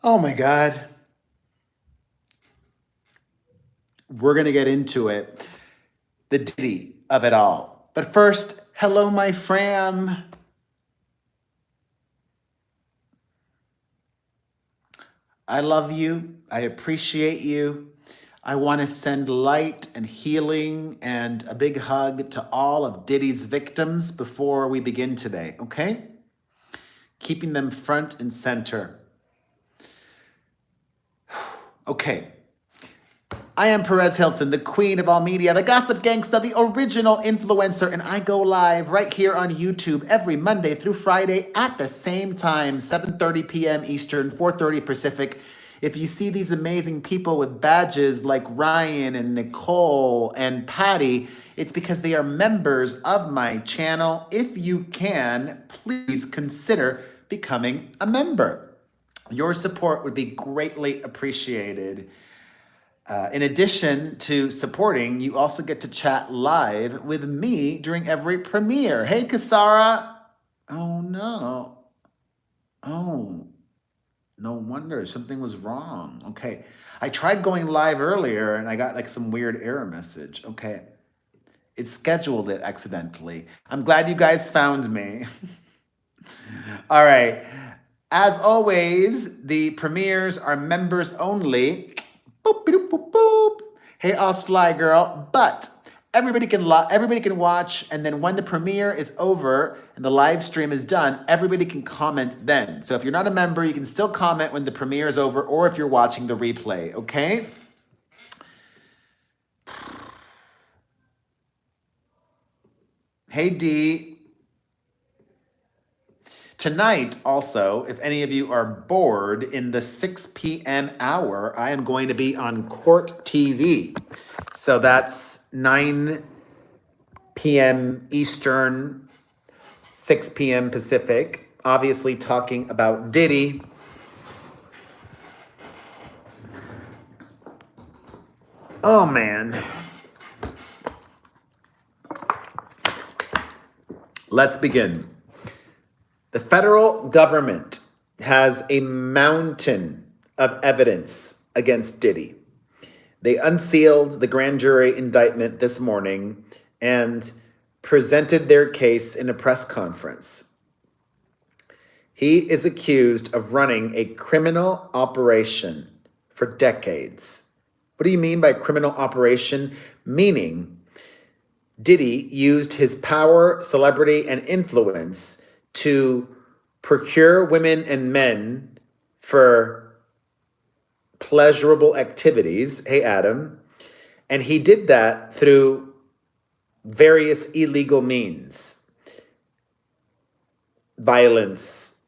Oh my God. We're going to get into it. The Diddy of it all. But first, hello, my fam. I love you. I appreciate you. I want to send light and healing and a big hug to all of Diddy's victims before we begin today, okay? Keeping them front and center. Okay. I am Perez Hilton, the queen of all media, the gossip gangsta, the original influencer, and I go live right here on YouTube every Monday through Friday at the same time, 7:30 p.m. Eastern, 4:30 Pacific. If you see these amazing people with badges like Ryan and Nicole and Patty, it's because they are members of my channel. If you can, please consider becoming a member. Your support would be greatly appreciated. In addition to supporting, you also get to chat live with me during every premiere. Hey, Kasara. Oh, no. Oh, no wonder. Something was wrong. Okay. I tried going live earlier and I got like some weird error message. Okay. It scheduled it accidentally. I'm glad you guys found me. All right. As always, the premieres are members only. Boop, boop, boop, boop. Hey, Osfly girl. But everybody can watch, and then when the premiere is over and the live stream is done, everybody can comment then. So if you're not a member, you can still comment when the premiere is over, or if you're watching the replay. Okay. Hey, D. Tonight, also, if any of you are bored in the 6 p.m. hour, I am going to be on Court TV. So that's 9 p.m. Eastern, 6 p.m. Pacific. Obviously talking about Diddy. Oh, man. Let's begin. The federal government has a mountain of evidence against Diddy. They unsealed the grand jury indictment this morning and presented their case in a press conference. He is accused of running a criminal operation for decades. What do you mean by criminal operation? Meaning, Diddy used his power, celebrity, and influence to procure women and men for pleasurable activities. Hey, Adam. And he did that through various illegal means. Violence,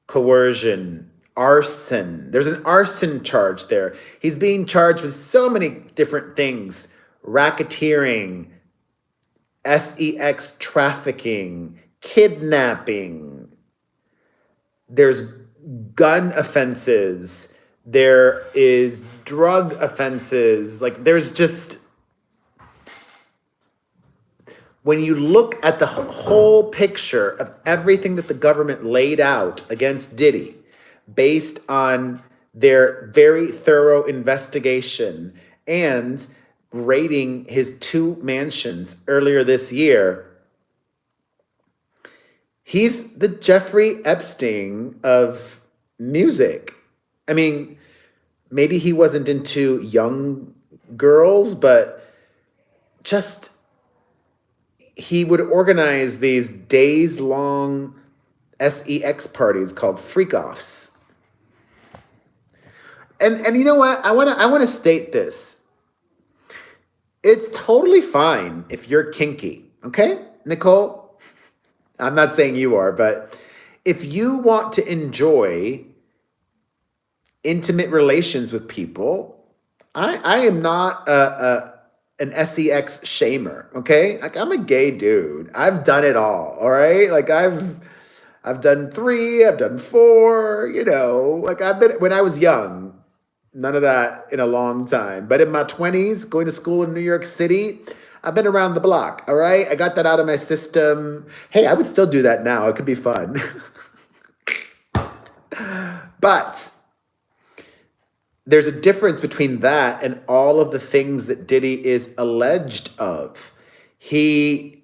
coercion, arson. There's an arson charge there. He's being charged with so many different things. Racketeering, sex trafficking, kidnapping. There's gun offenses. There is drug offenses. Like, there's just, when you look at the whole picture of everything that the government laid out against Diddy, based on their very thorough investigation and raiding his 2 mansions earlier this year, he's the Jeffrey Epstein of music. I mean, maybe he wasn't into young girls, but just he would organize these days-long sex parties called freak-offs. And you know what? I want to state this. It's totally fine if you're kinky, okay, Nicole? I'm not saying you are, but if you want to enjoy intimate relations with people, I am not an sex shamer, okay? Like, I'm a gay dude. I've done it all right? Like, I've done 3, I've done 4, you know, like when I was young, none of that in a long time. But in my 20s, going to school in New York City, I've been around the block, all right? I got that out of my system. Hey, I would still do that now. It could be fun. But there's a difference between that and all of the things that Diddy is alleged of. He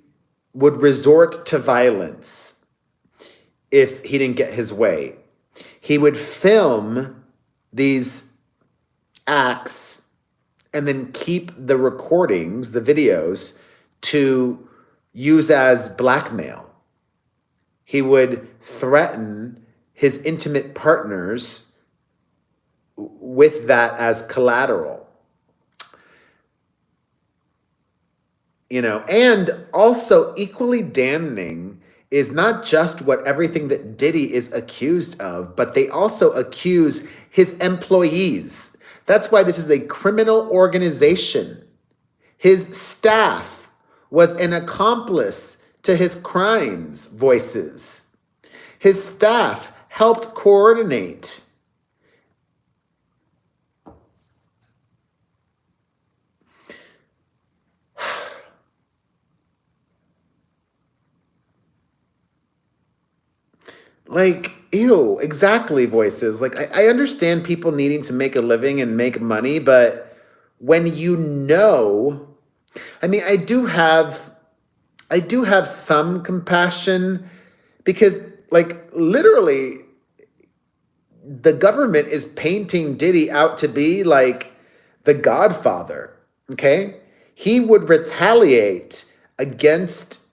would resort to violence if he didn't get his way. He would film these acts and then keep the recordings, the videos, to use as blackmail. He would threaten his intimate partners with that as collateral. And also equally damning is not just what everything that Diddy is accused of, but they also accuse his employees. That's why this is a criminal organization. His staff was an accomplice to his crimes, voices. His staff helped coordinate. Ew, exactly, voices. I understand people needing to make a living and make money, but when I do have some compassion because, literally, the government is painting Diddy out to be like the Godfather, okay? He would retaliate against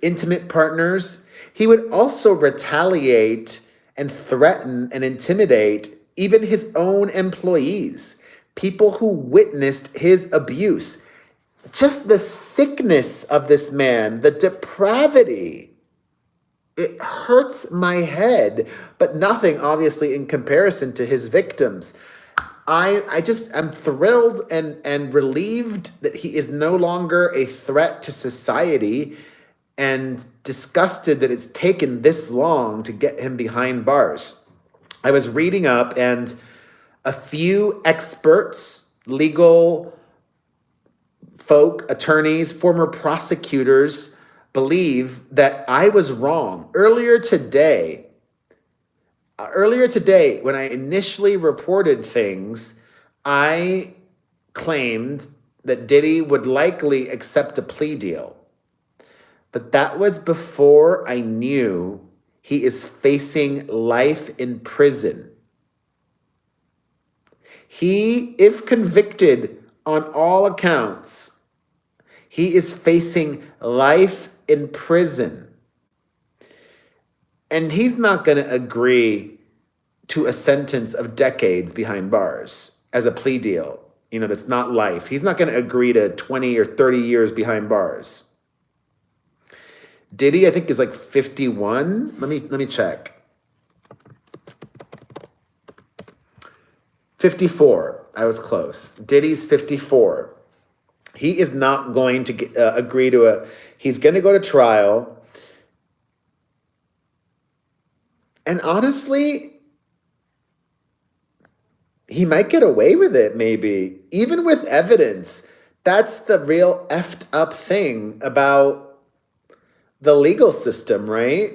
intimate partners. He would also retaliate and threaten and intimidate even his own employees, people who witnessed his abuse. Just the sickness of this man, the depravity, it hurts my head, but nothing, obviously, in comparison to his victims. I'm thrilled and relieved that he is no longer a threat to society, and disgusted that it's taken this long to get him behind bars. I was reading up, and a few experts, legal folk, attorneys, former prosecutors, believe that I was wrong. Earlier today, when I initially reported things, I claimed that Diddy would likely accept a plea deal. But that was before I knew he is facing life in prison. He, if convicted on all accounts, he is facing life in prison. And he's not going to agree to a sentence of decades behind bars as a plea deal. That's not life. He's not going to agree to 20 or 30 years behind bars. Diddy, I think, is 51. Let me check. 54. I was close. Diddy's 54. He is not going to agree to he's going to go to trial. And honestly, he might get away with it, maybe. Even with evidence. That's the real effed up thing about the legal system, right?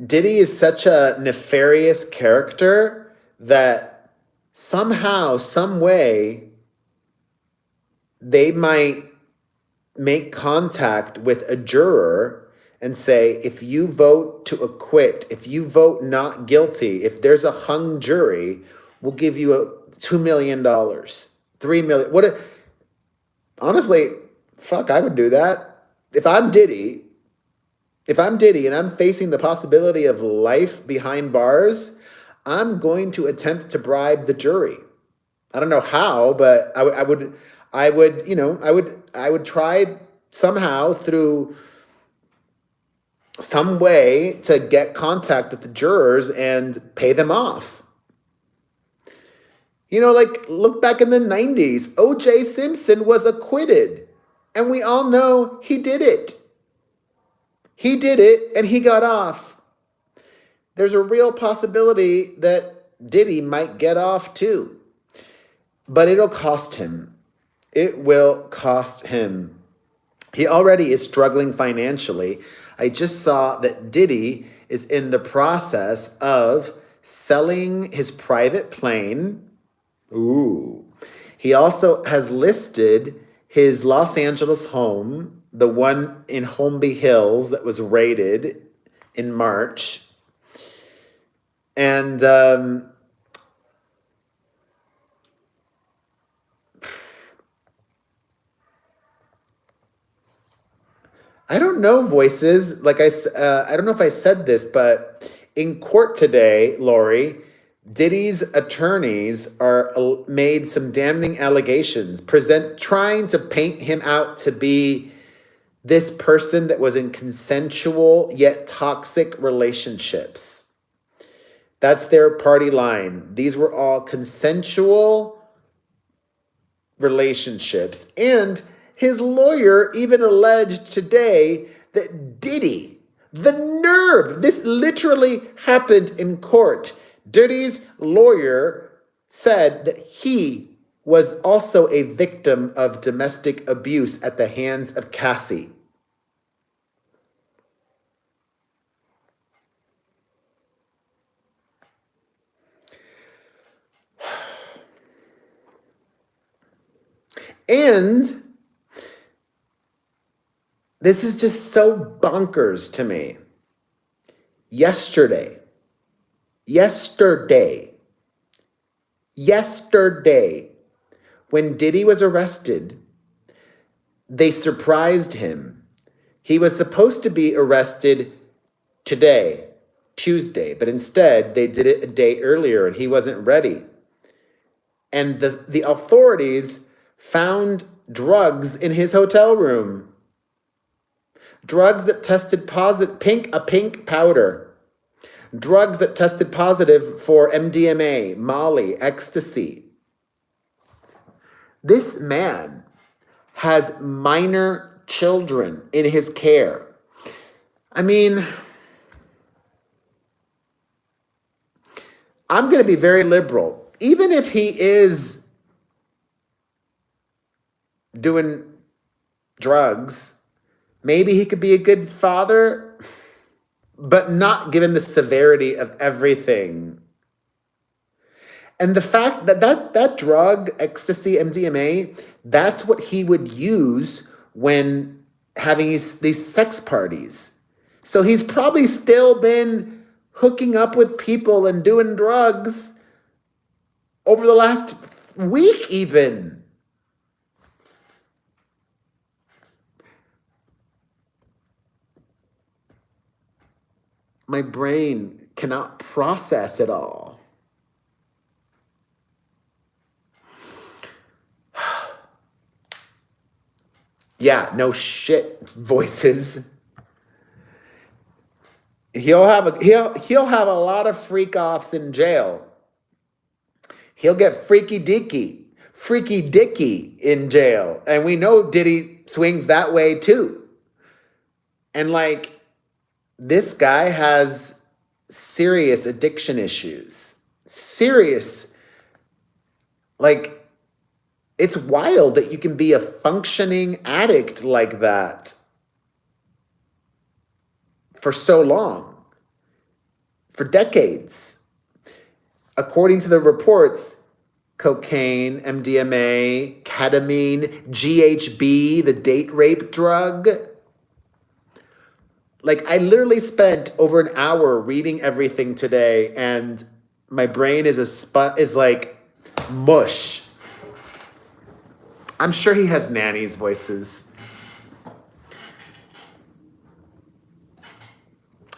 Diddy is such a nefarious character that somehow, some way, they might make contact with a juror and say, if you vote to acquit, if you vote not guilty, if there's a hung jury, we'll give you $2 million, $3 million. Honestly, fuck, I would do that. If I'm Diddy and I'm facing the possibility of life behind bars, I'm going to attempt to bribe the jury. I don't know how, but I would try somehow through some way to get contact with the jurors and pay them off. Look back in the 90s, O.J. Simpson was acquitted. And we all know he did it. He did it, and he got off. There's a real possibility that Diddy might get off too. But it'll cost him. It will cost him. He already is struggling financially. I just saw that Diddy is in the process of selling his private plane. Ooh. He also has listed his Los Angeles home, the one in Holmby Hills that was raided in March. And I don't know, Voices. Like I don't know if I said this, but in court today, Lori, Diddy's attorneys are made some damning allegations, trying to paint him out to be this person that was in consensual yet toxic relationships. That's their party line. These were all consensual relationships. And his lawyer even alleged today that Diddy, the nerve, this literally happened in court. Diddy's lawyer said that he was also a victim of domestic abuse at the hands of Cassie. And this is just so bonkers to me. Yesterday, when Diddy was arrested, they surprised him. He was supposed to be arrested today, Tuesday, but instead they did it a day earlier and he wasn't ready. And the authorities found drugs in his hotel room. Drugs that tested positive, pink powder. Drugs that tested positive for MDMA, Molly, ecstasy. This man has minor children in his care. I mean, I'm going to be very liberal. Even if he is doing drugs, maybe he could be a good father, but not given the severity of everything. And the fact that that drug, ecstasy, MDMA, that's what he would use when having these sex parties. So he's probably still been hooking up with people and doing drugs over the last week even. My brain cannot process it all. Yeah, no shit, Voices. He'll have a lot of freak offs in jail. He'll get freaky dicky in jail. And we know Diddy swings that way too. And like, this guy has serious addiction issues. Serious. Like, it's wild that you can be a functioning addict like that for so long, for decades. According to the reports, cocaine, MDMA, ketamine, GHB, the date rape drug. Like, I literally spent over an hour reading everything today, and my brain is like mush. I'm sure he has nannies, Voices.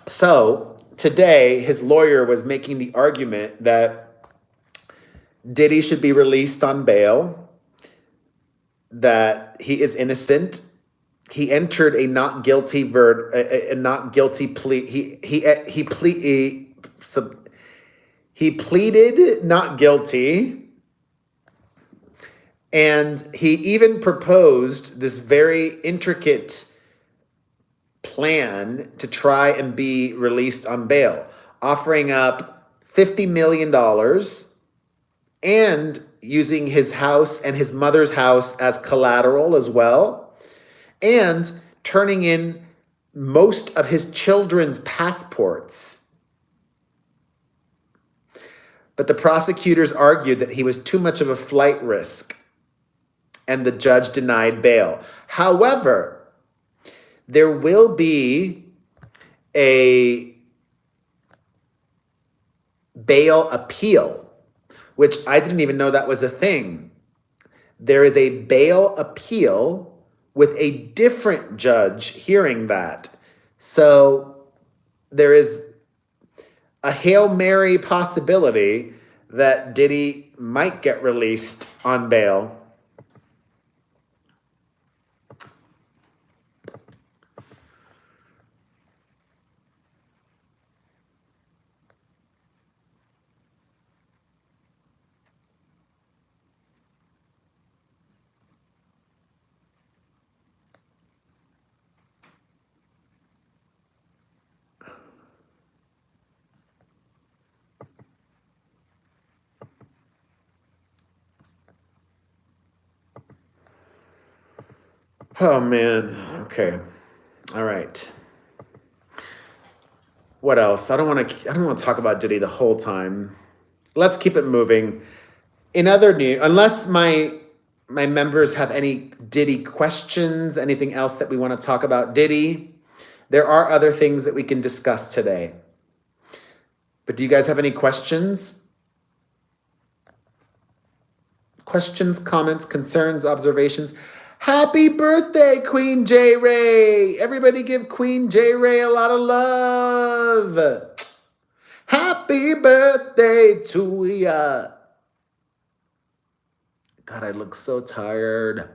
So today, his lawyer was making the argument that Diddy should be released on bail, that he is innocent. He entered a not guilty plea. He pleaded not guilty. And he even proposed this very intricate plan to try and be released on bail, offering up $50 million and using his house and his mother's house as collateral as well, and turning in most of his children's passports. But the prosecutors argued that he was too much of a flight risk, and the judge denied bail. However, there will be a bail appeal, which I didn't even know that was a thing. There is a bail appeal with a different judge hearing that. So there is a Hail Mary possibility that Diddy might get released on bail. Oh, man. Okay. All right. What else? I don't want to talk about Diddy the whole time. Let's keep it moving. In other news, unless my members have any Diddy questions, anything else that we want to talk about Diddy, there are other things that we can discuss today. But do you guys have any questions? Questions, comments, concerns, observations? Happy birthday, Queen J. Ray. Everybody give Queen J. Ray a lot of love. Happy birthday to ya. God, I look so tired.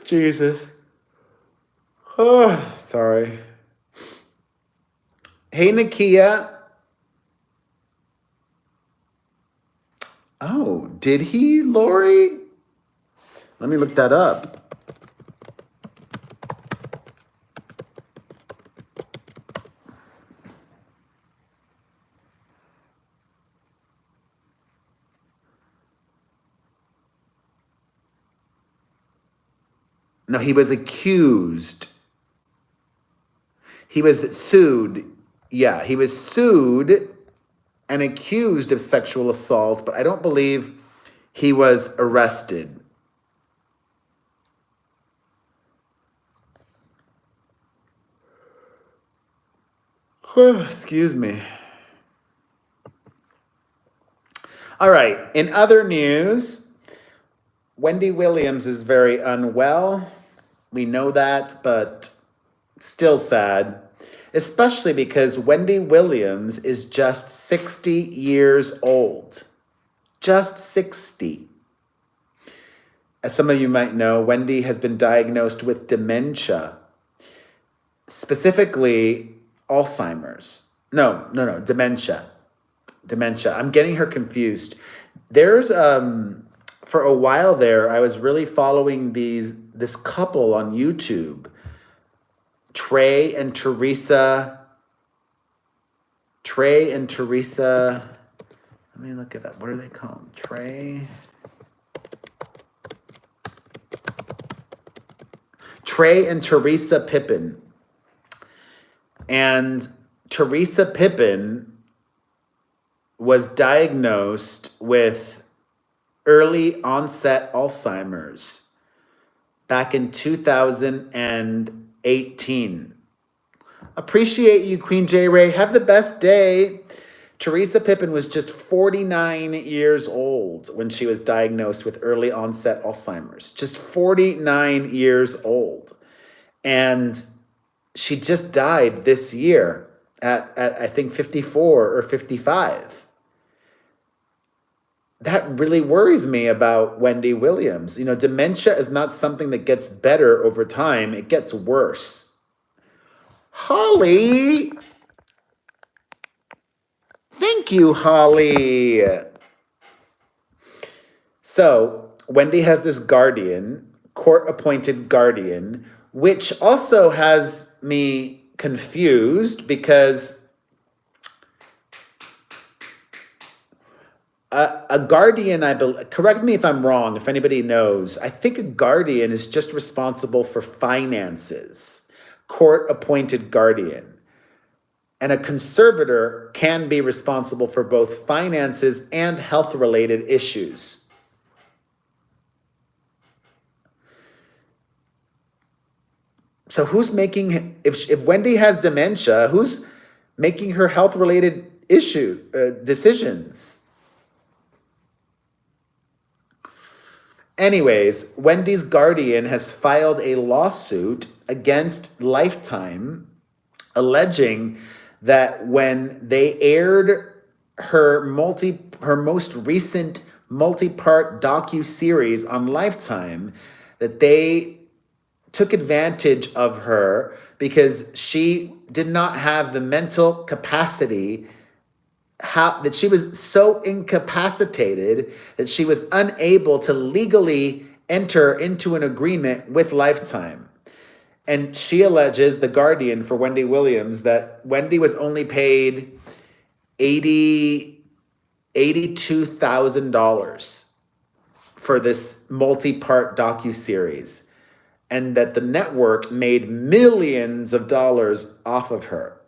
Jesus. Oh, sorry. Hey, Nakia. Oh, did he, Lori? Let me look that up. No, he was accused. He was sued. Yeah, he was sued and accused of sexual assault, but I don't believe he was arrested. Excuse me. All right, in other news, Wendy Williams is very unwell. We know that, but still sad. Especially because Wendy Williams is just 60 years old. Just 60. As some of you might know, Wendy has been diagnosed with dementia. Specifically, Alzheimer's. No, dementia. Dementia. I'm getting her confused. There's for a while there, I was really following this couple on YouTube, Trey and Teresa. Let me look it up. What are they called? Trey and Teresa Pippin. And Teresa Pippin was diagnosed with early onset Alzheimer's back in 2018. Appreciate you, Queen J. Ray. Have the best day. Teresa Pippin was just 49 years old when she was diagnosed with early onset Alzheimer's. Just 49 years old. And she just died this year at I think 54 or 55. That really worries me about Wendy Williams. You know, dementia is not something that gets better over time. It gets worse. Holly. Thank you, Holly. So, Wendy has this guardian, court-appointed guardian, which also has me confused because a guardian, correct me if I'm wrong, if anybody knows, I think a guardian is just responsible for finances. Court-appointed guardian. And a conservator can be responsible for both finances and health-related issues. So who's making, if Wendy has dementia, who's making her health-related decisions? Anyways, Wendy's guardian has filed a lawsuit against Lifetime, alleging that when they aired her most recent multi-part docu-series on Lifetime, that they took advantage of her because she did not have the mental capacity, that she was so incapacitated that she was unable to legally enter into an agreement with Lifetime. And she alleges, the guardian for Wendy Williams, that Wendy was only paid $82,000 for this multi-part docuseries, and that the network made millions of dollars off of her.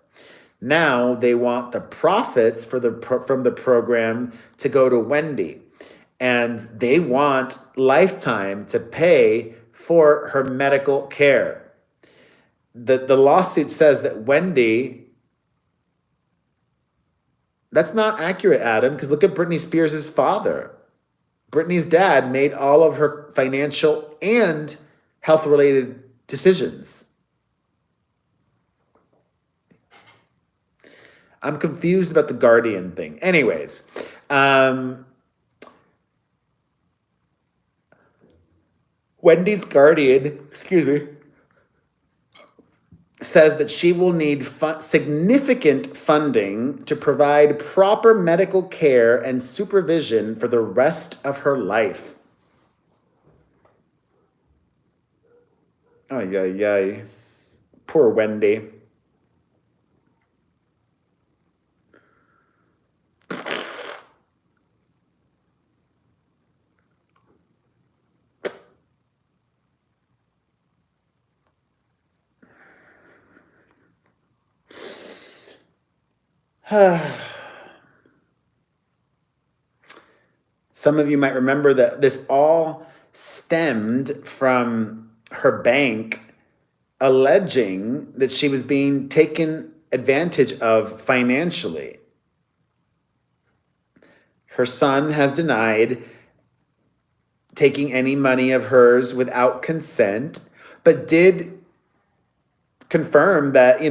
Now they want the profits from the program to go to Wendy, and they want Lifetime to pay for her medical care. The lawsuit says that Wendy, that's not accurate, Adam, because look at Britney Spears' father. Britney's dad made all of her financial and health-related decisions. I'm confused about the guardian thing. Anyways, Wendy's guardian, says that she will need significant funding to provide proper medical care and supervision for the rest of her life. Ay, ay, ay. Poor Wendy. Some of you might remember that this all stemmed from her bank alleging that she was being taken advantage of financially. Her son has denied taking any money of hers without consent, but did confirm that,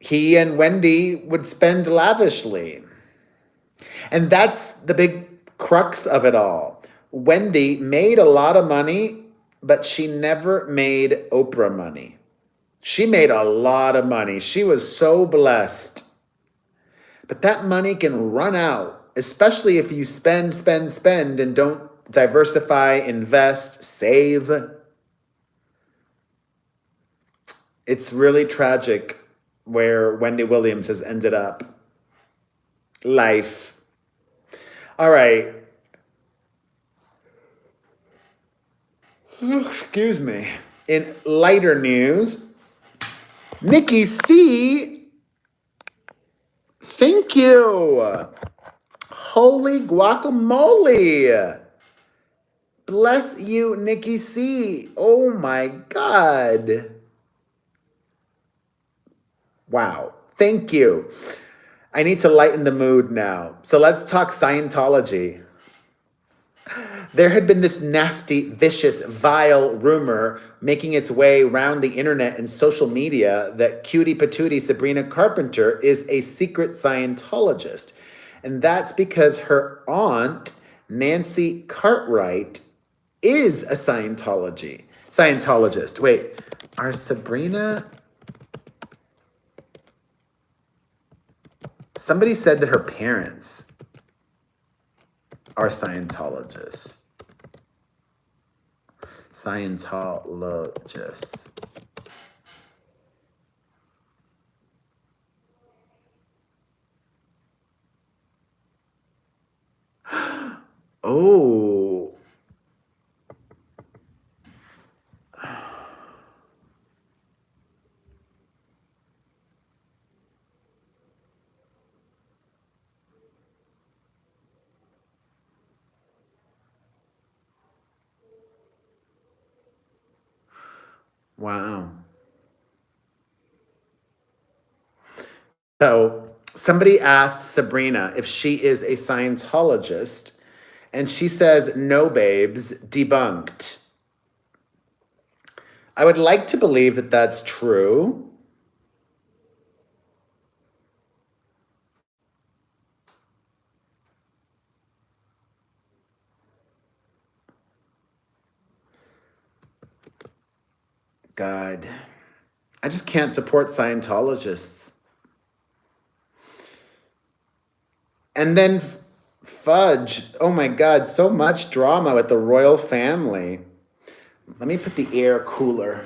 he and Wendy would spend lavishly. And that's the big crux of it all. Wendy made a lot of money, but she never made Oprah money. She made a lot of money. She was so blessed. But that money can run out, especially if you spend, and don't diversify, invest, save. It's really tragic where Wendy Williams has ended up. Life. All right. Excuse me. In lighter news, Nikki C. Thank you. Holy guacamole. Bless you, Nikki C. Oh my God. Wow. Thank you. I need to lighten the mood now. So let's talk Scientology. There had been this nasty, vicious, vile rumor making its way around the internet and social media that cutie patootie Sabrina Carpenter is a secret Scientologist. And that's because her aunt, Nancy Cartwright, is a Scientologist. Wait, are Sabrina... Somebody said that her parents are Scientologists. Scientologists. Oh. Wow. So somebody asked Sabrina if she is a Scientologist, and she says, no, babes, debunked. I would like to believe that that's true. God, I just can't support Scientologists. And then fudge. Oh my God, so much drama with the royal family. Let me put the air cooler.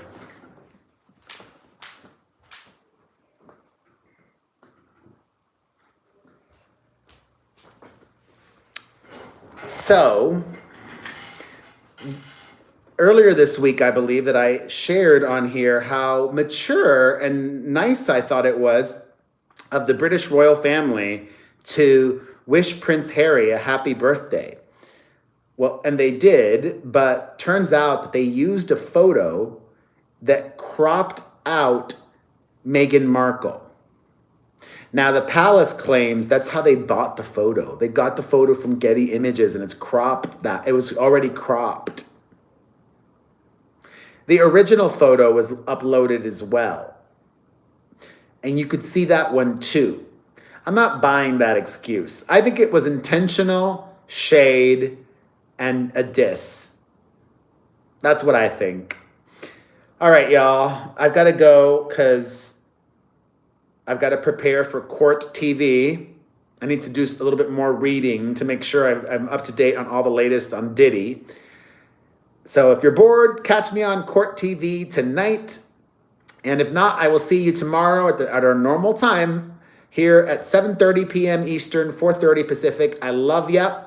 So, earlier this week, I believe that I shared on here how mature and nice I thought it was of the British royal family to wish Prince Harry a happy birthday. Well, and they did, but turns out that they used a photo that cropped out Meghan Markle. Now, the palace claims that's how they bought the photo. They got the photo from Getty Images, and it's cropped. That it was already cropped. The original photo was uploaded as well. And you could see that one too. I'm not buying that excuse. I think it was intentional shade and a diss. That's what I think. All right, y'all. I've got to go because I've got to prepare for Court TV. I need to do a little bit more reading to make sure I'm up to date on all the latest on Diddy. So if you're bored, catch me on Court TV tonight. And if not, I will see you tomorrow at our normal time here at 7:30 p.m. Eastern, 4:30 Pacific. I love ya.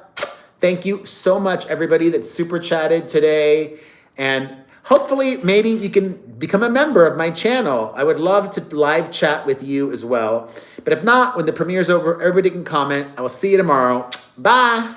Thank you so much, everybody that super chatted today. And hopefully, maybe you can become a member of my channel. I would love to live chat with you as well. But if not, when the premiere's over, everybody can comment. I will see you tomorrow. Bye.